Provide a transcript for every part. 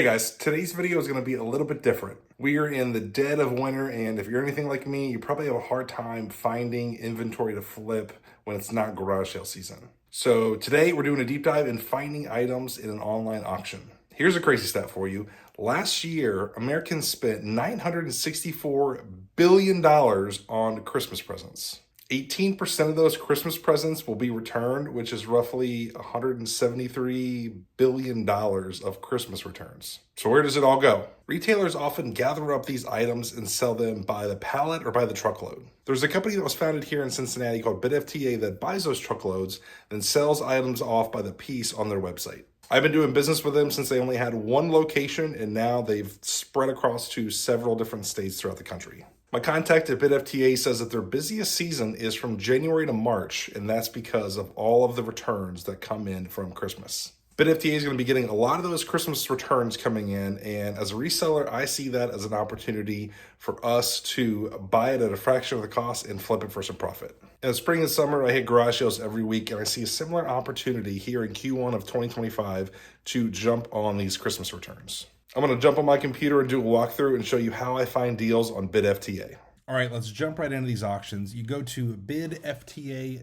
Hey guys, today's video is going to be a little bit different. We are in the dead of winter, and if you're anything like me, you probably have a hard time finding inventory to flip when it's not garage sale season. So today we're doing a deep dive in finding items in an online auction. Here's a crazy stat for you. Last year, Americans spent $964 billion on Christmas presents. 18% of those Christmas presents will be returned, which is roughly $173 billion of Christmas returns. So where does it all go? Retailers often gather up these items and sell them by the pallet or by the truckload. There's a company that was founded here in Cincinnati called BidFTA that buys those truckloads and sells items off by the piece on their website. I've been doing business with them since they only had one location, and now they've spread across to several different states throughout the country. My contact at BidFTA says that their busiest season is from January to March, and that's because of all of the returns that come in from Christmas. BidFTA is going to be getting a lot of those Christmas returns coming in, and as a reseller, I see that as an opportunity for us to buy it at a fraction of the cost and flip it for some profit. In the spring and summer, I hit garage sales every week, and I see a similar opportunity here in Q1 of 2025 to jump on these Christmas returns. I'm going to jump on my computer and do a walkthrough and show you how I find deals on BidFTA. All right, let's jump right into these auctions. You go to bidfta.com.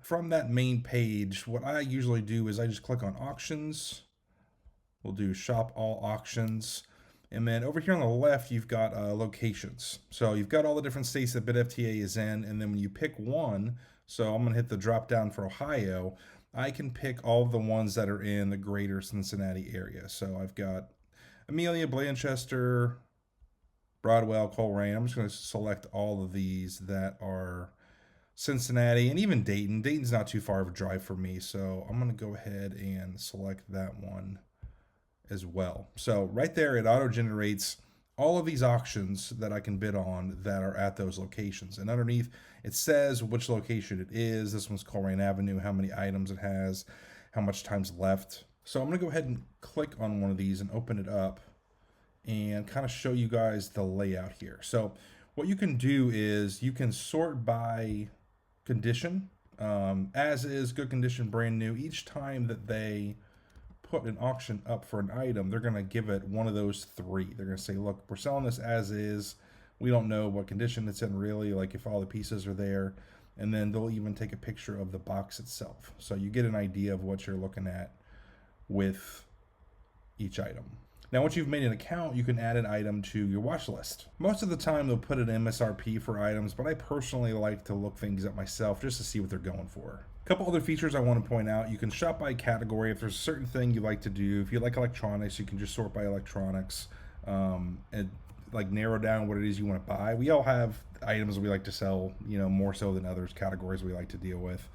From that main page, what I usually do is I just click on auctions. We'll do shop all auctions. And then over here on the left, you've got locations. So you've got all the different states that BidFTA is in. And then when you pick one, so I'm going to hit the drop down for Ohio, I can pick all of the ones that are in the greater Cincinnati area. So I've got Amelia, Blanchester, Broadwell, Coleraine. I'm just going to select all of these that are Cincinnati and even Dayton. Dayton's not too far of a drive for me, so I'm going to go ahead and select that one as well. So right there, it auto-generates all of these auctions that I can bid on that are at those locations. And underneath, it says which location it is. This one's Coleraine Avenue, how many items it has, how much time's left. So I'm going to go ahead and click on one of these and open it up and kind of show you guys the layout here. So what you can do is you can sort by condition, as is, good condition, brand new. Each time that they put an auction up for an item, they're going to give it one of those three. They're going to say, look, we're selling this as is. We don't know what condition it's in really, like if all the pieces are there. And then they'll even take a picture of the box itself. So you get an idea of what you're looking at with each item. Now, once you've made an account, you can add an item to your watch list. Most of the time, they'll put an MSRP for items, but I personally like to look things up myself just to see what they're going for. A couple other features I want to point out. You can shop by category. If there's a certain thing you like to do, if you like electronics, you can just sort by electronics and like narrow down what it is you want to buy. We all have items we like to sell, more so than others, categories we like to deal with.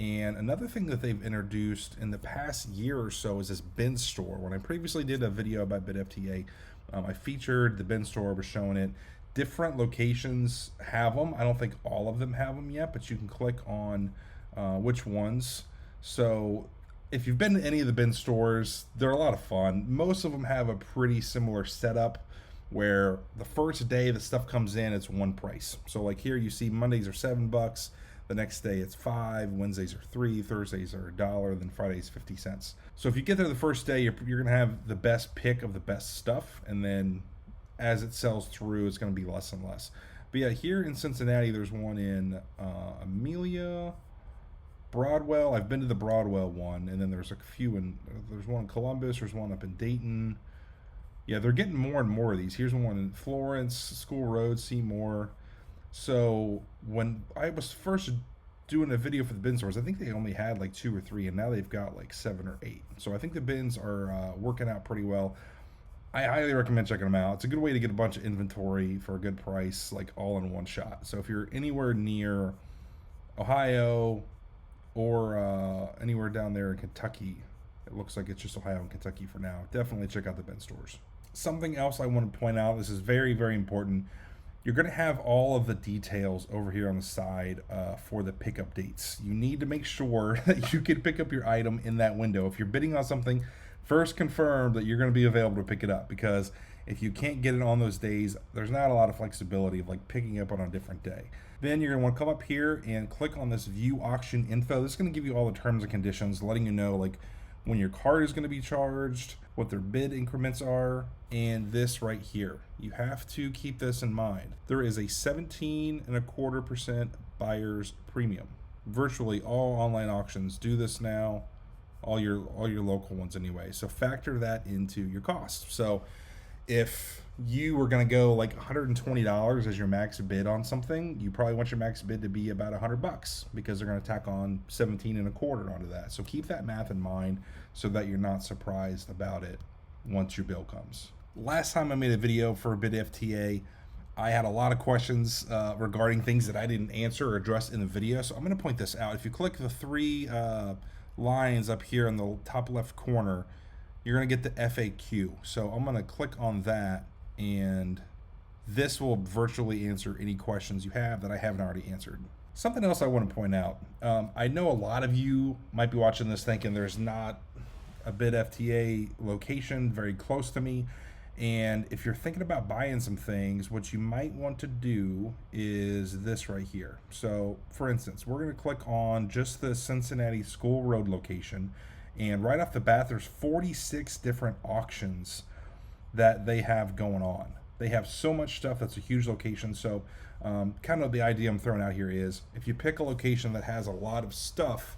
And another thing that they've introduced in the past year or so is this bin store. When I previously did a video about BidFTA, I featured the bin store, was showing it. Different locations have them. I don't think all of them have them yet, but you can click on which ones. So if you've been to any of the bin stores, they're a lot of fun. Most of them have a pretty similar setup where the first day the stuff comes in, it's one price. So like here you see Mondays are $7. The next day it's $5, Wednesdays are $3, Thursdays are $1, then Fridays 50 cents. So if you get there the first day, you're gonna have the best pick of the best stuff, and then as it sells through, it's gonna be less and less. But yeah, here in Cincinnati, there's one in Amelia, Broadwell. I've been to the Broadwell one, and then there's there's one in Columbus, there's one up in Dayton. Yeah, they're getting more and more of these. Here's one in Florence, School Road, Seymour. So when I was first doing a video for the bin stores, I think they only had like 2 or 3, and now they've got like 7 or 8. So I think the bins are working out pretty well. I highly recommend checking them out. It's a good way to get a bunch of inventory for a good price, like all in one shot. So if you're anywhere near Ohio or anywhere down there in Kentucky, it looks like it's just Ohio and Kentucky for now, definitely check out the bin stores. Something else I want to point out, this is very, very important. You're going to have all of the details over here on the side for the pickup dates. You need to make sure that you can pick up your item in that window. If you're bidding on something, first confirm that you're going to be available to pick it up, because if you can't get it on those days, there's not a lot of flexibility of like picking up on a different day. Then you're going to want to come up here and click on this view auction info. This is going to give you all the terms and conditions, letting you know like when your card is going to be charged, what their bid increments are, and this right here. You have to keep this in mind. There is a 17.25% buyer's premium. Virtually all online auctions do this now, all your local ones anyway. So factor that into your cost. So if you were going to go like $120 as your max bid on something, you probably want your max bid to be about $100 because they're going to tack on 17.25 onto that. So keep that math in mind so that you're not surprised about it once your bill comes. Last time I made a video for a bid FTA, I had a lot of questions regarding things that I didn't answer or address in the video. So I'm going to point this out. If you click the three lines up here in the top left corner, you're going to get the FAQ. So I'm going to click on that, and this will virtually answer any questions you have that I haven't already answered. Something else I want to point out. I know a lot of you might be watching this thinking there's not a bid FTA location very close to me. And if you're thinking about buying some things, what you might want to do is this right here. So for instance, we're going to click on just the Cincinnati School Road location. And right off the bat, there's 46 different auctions that they have going on. They have so much stuff. That's a huge location. So kind of the idea I'm throwing out here is if you pick a location that has a lot of stuff,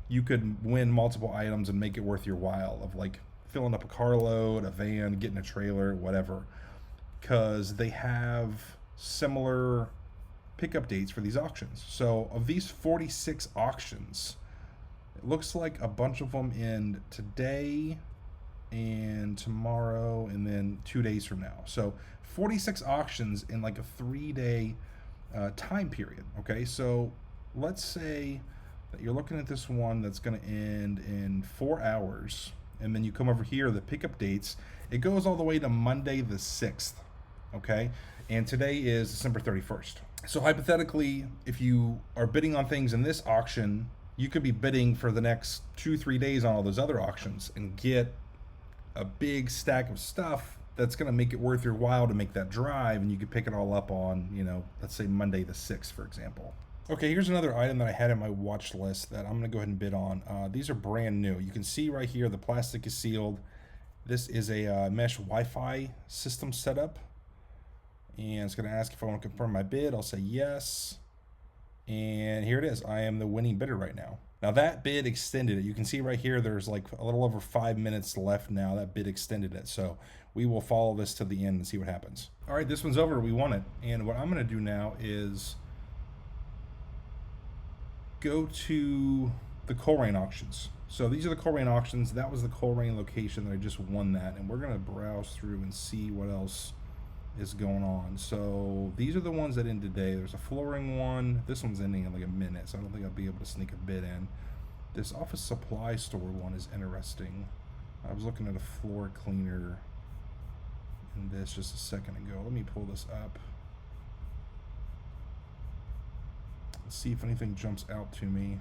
you could win multiple items and make it worth your while of like filling up a carload, a van, getting a trailer, whatever, because they have similar pickup dates for these auctions. So of these 46 auctions, it looks like a bunch of them end today and tomorrow and then 2 days from now. So 46 auctions in like a 3-day time period. Okay, so let's say that you're looking at this one that's going to end in 4 hours, and then you come over here, the pickup dates, it goes all the way to Monday the 6th, okay? And today is December 31st. So hypothetically, if you are bidding on things in this auction, you could be bidding for the next 2-3 days on all those other auctions and get a big stack of stuff that's gonna make it worth your while to make that drive, and you could pick it all up on, you know, let's say Monday the 6th, for example. Okay, here's another item that I had in my watch list that I'm going to go ahead and bid on. These are brand new. You can see right here the plastic is sealed. This is a mesh Wi-Fi system setup. And it's going to ask if I want to confirm my bid. I'll say yes. And here it is. I am the winning bidder right now. Now that bid extended it. You can see right here there's like a little over 5 minutes left now. That bid extended it. So we will follow this to the end and see what happens. All right, this one's over. We won it. And what I'm going to do now is go to the Coleraine auctions. So these are the Coleraine auctions. That was the Coleraine location that I just won that, and we're gonna browse through and see what else is going on. So these are the ones that end today. There's a flooring one. This one's ending in like a minute, so I don't think I'll be able to sneak a bid in. This office supply store one is interesting. I was looking at a floor cleaner in this just a second ago. Let me pull this up. See if anything jumps out to me.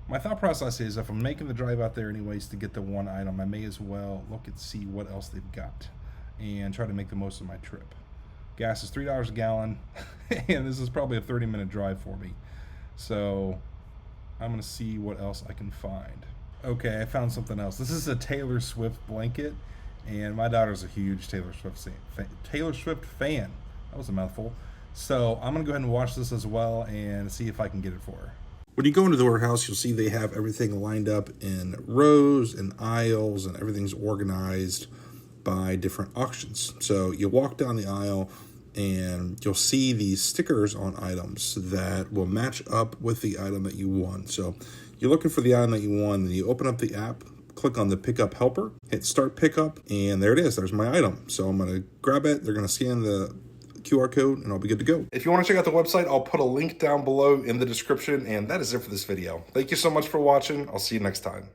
My thought process is if I'm making the drive out there anyways to get the one item, I may as well look and see what else they've got and try to make the most of my trip. Gas is $3 a gallon, and this is probably a 30-minute drive for me. So I'm gonna see what else I can find. Okay, I found something else. This is a Taylor Swift blanket, and my daughter's a huge Taylor Swift fan. That was a mouthful. So I'm going to go ahead and watch this as well and see if I can get it for her. When you go into the warehouse, you'll see they have everything lined up in rows and aisles, and everything's organized by different auctions. So you walk down the aisle and you'll see these stickers on items that will match up with the item that you won. So you're looking for the item that you won, and you open up the app, click on the pickup helper, hit start pickup, and there it is. There's my item. So I'm going to grab it. They're going to scan the QR code and I'll be good to go. If you want to check out the website, I'll put a link down below in the description, and that is it for this video. Thank you so much for watching. I'll see you next time.